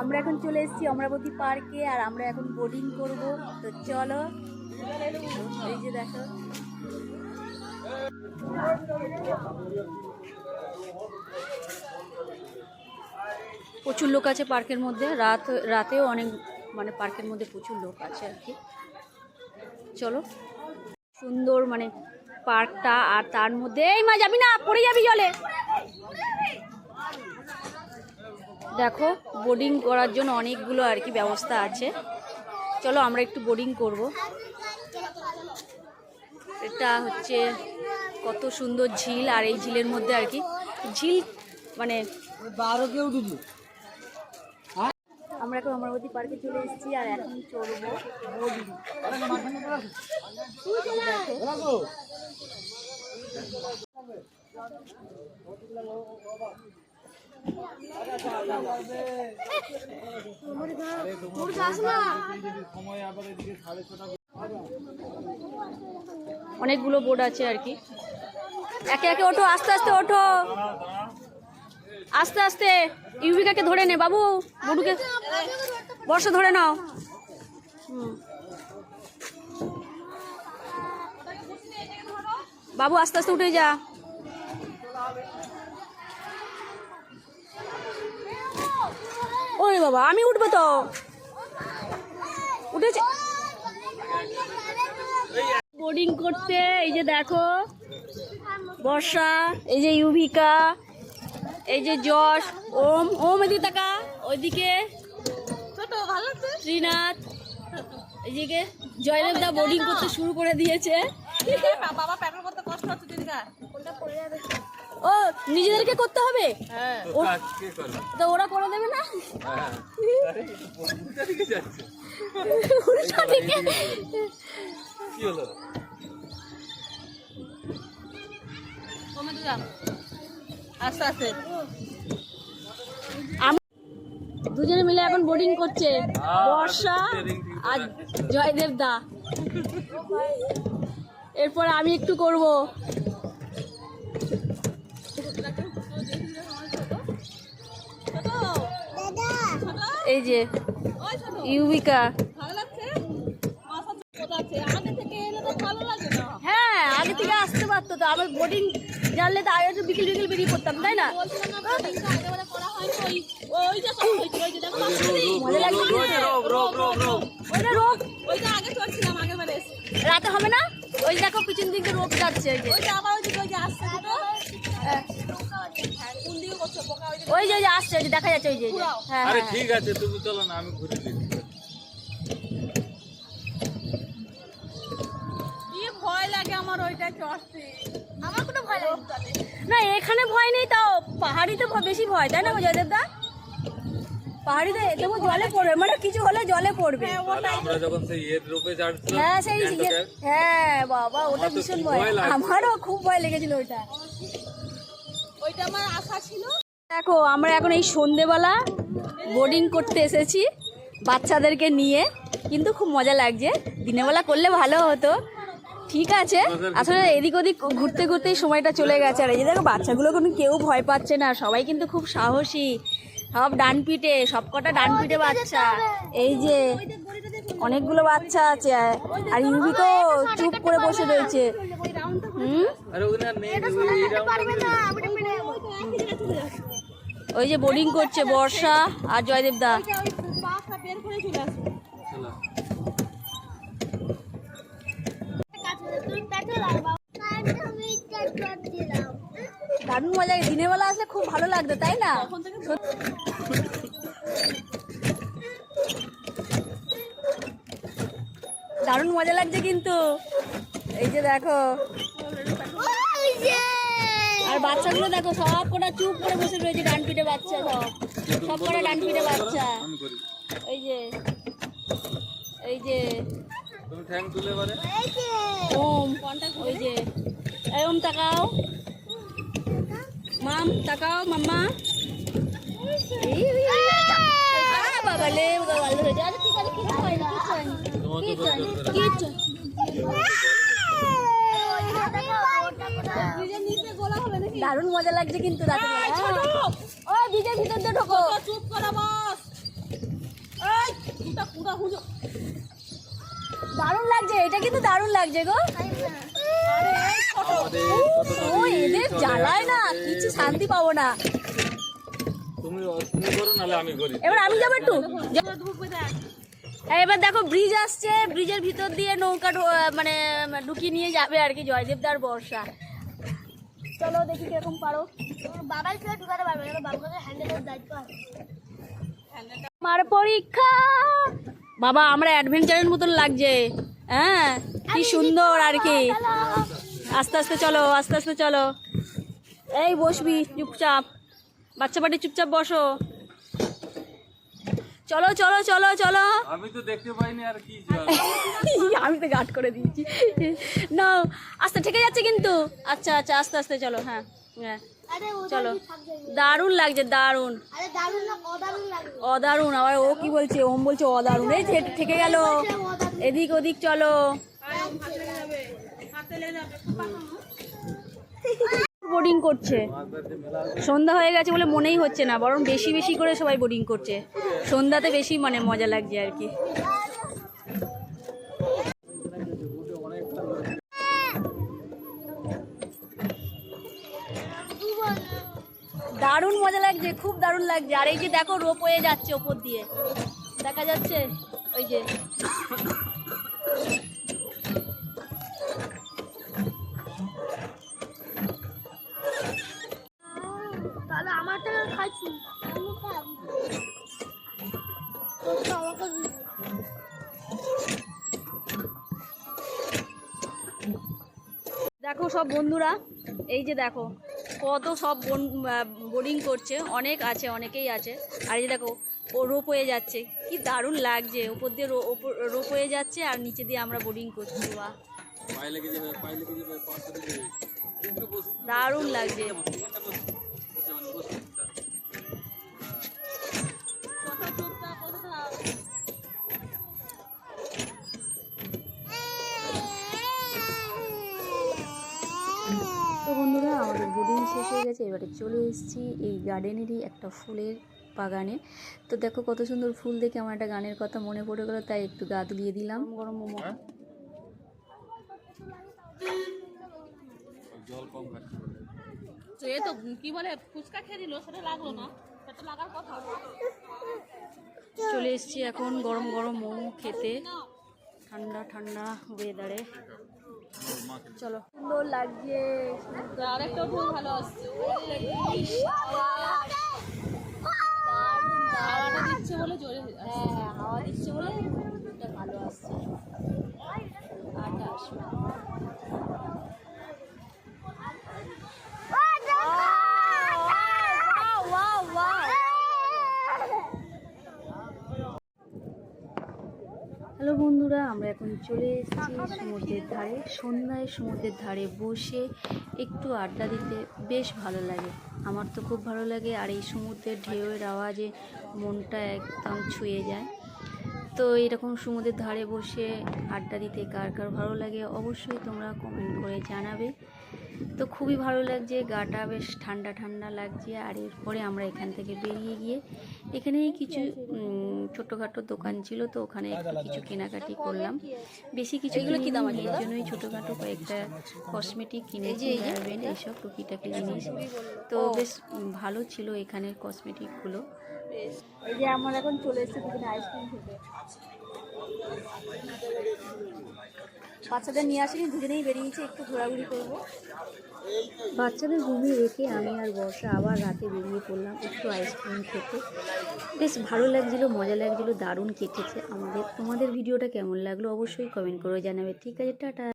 আমরা এখন চলে এসেছি অমরাবতী পার্কে, আর আমরা এখন বোটিং করব। তো চলো, এই যে দেখো প্রচুর লোক আছে পার্কের মধ্যে। রাতেও অনেক মানে পার্কের মধ্যে প্রচুর লোক আছে আর কি। চলো, সুন্দর মানে পার্কটা, আর তার মধ্যে এই মা যাবি না, পড়ে যাবি জলে। দেখো বোটিং করার জন্য অনেকগুলো আর কি ব্যবস্থা আছে। চলো আমরা একটু বোটিং করব। এটা হচ্ছে কত সুন্দর ঝিল, আর এই ঝিলের মধ্যে আর কি ঝিল মানে আমরা এখন অমরাবতী পার্কে চলে এসেছি, আর এখন চলবো বোটিং। অনেকগুলো বোট আছে আর কি। একে একে ওঠো, আস্তে আস্তে ওঠো, আস্তে আস্তে। ইউবিকাকে ধরে নে বাবু, বড়ুকে বর্ষা ধরে নাও। বাবু আস্তে আস্তে উঠে যা। ওরে বাবা, আমি উঠবো তো, উঠেছে বোর্ডিং করতে। এই যে দেখো বর্ষা, এই যে ইউভিকা, এই যে যশ, ওম ওম এদিকে তাকা, ওইদিকে শ্রীনাথ, এইদিকে জয়দেব দা বোর্ডিং করতে শুরু করে দিয়েছে। ও নিজেদেরকে করতে হবে, তো ওরা করে দেবে না। আস্তে আস্তে দুজনে মিলে এখন বোটিং করছে, বর্ষা আর জয়দেব দা। এরপরে আমি একটু করব। এই যে ইউবিকা, হ্যাঁ আগে থেকে আসতে পারতো তো। আবার বোটিং জানলে তো আগে বিকেল বিকেল বেরিয়ে পড়তাম, তাই না? রাতে হবে না, ওই দেখো পিছন দিকে রোপ যাচ্ছে, ওই যে আসছে, ওই যে দেখা যাচ্ছে, ওই যে। হ্যাঁ ঠিক আছে, তুমি চলো না, আমি ঘুরে দিই। ভয় লাগে আমার ওইটা চড়তে, আমার কোনো ভয় লাগে না। এখানে ভয় নেই, তাও পাহাড়িতে বেশি ভয়, তাই না জয়দেব দা? পাহাড়িতে তবু জলে পড়বে, মানে কিছু হলে জলে পড়বে। হ্যাঁ সেই, হ্যাঁ বাবা ওটা ভীষণ ভয়, আমারও খুব ভয় লেগেছিল ওইটা। ওইটা আমার আশা ছিল। দেখো আমরা এখন এই সন্ধেবেলা বোটিং করতে এসেছি বাচ্চাদেরকে নিয়ে, কিন্তু খুব মজা লাগছে। দিনের বেলা করলে ভালো হতো, ঠিক আছে। আসলে এদিক ওদিক ঘুরতে ঘুরতেই সময়টা চলে গেছে। আর এই যে দেখো বাচ্চাগুলো কোনো কেউ ভয় পাচ্ছে না, সবাই কিন্তু খুব সাহসী, সব ডান পিঠে, সব কটা ডান পিঠে বাচ্চা। এই যে অনেকগুলো বাচ্চা আছে, আর ইউভিকও চুপ করে বসে রয়েছে। ওই যে বোটিং করছে বর্ষা আর জয়দেব দা। দারুণ মজা, দিনের বেলা আসলে খুব ভালো লাগতো, তাই না? দারুণ মজা লাগছে কিন্তু। এই যে দেখো, আর বাচ্চাগুলো দেখো সব কটা চুপ করে বসে রয়েছে, ডান পিঠে বাচ্চা, সব কটা ডান পিঠে বাচ্চা। এই যে এই যে ওম, ওই যে ওম তাকাও, মাম তাকাও, মাম্মা। বাবা লে ভালো হয়েছে। আরে ঠিক আছে, কিছু হয় না, কিছু হয় না, কিছু। দারুণ মজা লাগছে কিন্তু রাতে। ওই ভিতর দিয়ে ঢোকো, চুপ করো বস। দারুণ লাগছে, এটা কিন্তু দারুণ লাগছে গো। ও এদের জ্বালায় না, কিছু শান্তি পাবো না। এবার আমি যাবো একটু। এবার দেখো ব্রিজ আসছে, ব্রিজের ভিতর দিয়ে নৌকা মানে ঢুকিয়ে নিয়ে যাবে আর কি জয়দেবদার বর্ষা। চলো দেখি কিরকম পারো। বাবার কেউ ঢুকাতে পারবে না, বাবার হ্যান্ডেলের দায়িত্ব আছে। আমার পরীক্ষা বাবা, আমরা অ্যাডভেঞ্চারের মতন লাগছে। হ্যাঁ কি সুন্দর আর কি। আস্তে আস্তে চলো, আস্তে আস্তে চলো। এই বসবি চুপচাপ, বাচ্চা পাটি চুপচাপ বসো। চলো চলো চলো চলো। আমি তো দেখতে পাইনি আর কি। আমি তো গার্ড করে দিয়েছি না। আস্তে ঠিক যাচ্ছে কিন্তু। আচ্ছা আচ্ছা আস্তে আস্তে চলো। হ্যাঁ হ্যাঁ চলো। দারুণ লাগছে, দারুণ অদারুণ। আবার ও কি বলছে, ওম বলছে অদারুণ। এই থেকে গেল, এদিক ওদিক চলো। বোর্ডিং করছে, সন্ধ্যা হয়ে গেছে বলে মনেই হচ্ছে না, বরং বেশি বেশি করে সবাই বোর্ডিং করছে। সন্ধ্যাতে বেশি মানে মজা লাগছে আর কি। দারুণ মজা লাগছে, খুব দারুণ লাগছে। আর এই যে দেখো রোপ হয়ে যাচ্ছে ওপর দিয়ে, দেখা যাচ্ছে ওই যে। তাহলে আমারটা খাইছি। দেখো সব বন্ধুরা, এই যে দেখো কত সব বোর্ডিং করছে, অনেক আছে, অনেকেই আছে। আর এই যে দেখো ও রোপ হয়ে যাচ্ছে, কি দারুণ লাগছে। উপর দিয়ে রোপ হয়ে যাচ্ছে আর নিচে দিয়ে আমরা বোর্ডিং করছি। বাহ দারুণ লাগছে। তো বন্ধুরা, আমাদের বোর্ডিং শেষ হয়ে গেছে। এবারে চলে এসেছি এই গার্ডেনেরই একটা ফুলের বাগানে। তো দেখো কত সুন্দর ফুল দেখে আমার একটা গানের কথা মনে পড়ে গেলো, তাই একটু গা তুলিয়ে দিলাম। গরম মোমো জল কম খাচ্ছে। তো এ তো কি বলে ফুচকা খেয়ে দিল, সেটা লাগলো না, সেটা লাগার কথা। চলে এসেছি এখন গরম গরম মোমো খেতে, ঠান্ডা ঠান্ডা ওয়েদারে। চলো, সুন্দর লাগছে। আরেকটা ফুল ভালো আসছে, হাওয়াটা দিচ্ছে বলে জোরে। হ্যাঁ হাওয়া দিচ্ছে বলে এটা ভালো আসছে। আটা আসবে। হ্যালো বন্ধুরা, আমরা এখন চলে এসেছি সমুদ্রের ধারে। সন্ধ্যায় সমুদ্রের ধারে বসে একটু আড্ডা দিতে বেশ ভালো লাগে। আমার তো খুব ভালো লাগে। আর এই সমুদ্রের ঢেউয়ের আওয়াজে মনটা একদম ছুঁয়ে যায়। তো এরকম সমুদ্রের ধারে বসে আড্ডা দিতে কার কার ভালো লাগে অবশ্যই তোমরা কমেন্ট করে জানাবে। তো খুবই ভালো লাগছে, গাটা বেশ ঠান্ডা ঠান্ডা লাগছে। আর এরপরে আমরা এখান থেকে বেরিয়ে গিয়ে এখানেই কিছু ছোটোখাটো দোকান ছিল, তো ওখানে একটু কিছু কেনাকাটি করলাম। বেশি কিছু এগুলো কি দাম আছে, এর জন্যই ছোটোখাটো কয়েকটা কসমেটিক কিনেছি, হেয়ারব্যান্ড, এইসব টুকিটাকি জিনিস। তো বেশ ভালো ছিল এখানের কসমেটিকগুলো। এই যে আমরা এখন চলে এসেছি দুদিন আইসক্রিম খেতে। বাচ্চাদের নিয়ে আসিনি, দুজনেই বেরিয়েছি একটু ঘোরাঘুরি করবো। বাচ্চাদের ঘুমিয়ে রেখে আমি আর বর্ষা আবার রাতে বেরিয়ে পড়লাম একটু আইসক্রিম খেতে। বেশ ভালো লাগছিলো, মজা লাগছিলো, দারুণ কেটেছে আমাদের। তোমাদের ভিডিওটা কেমন লাগলো অবশ্যই কমেন্ট করে জানাবে। ঠিক আছে, টাটা।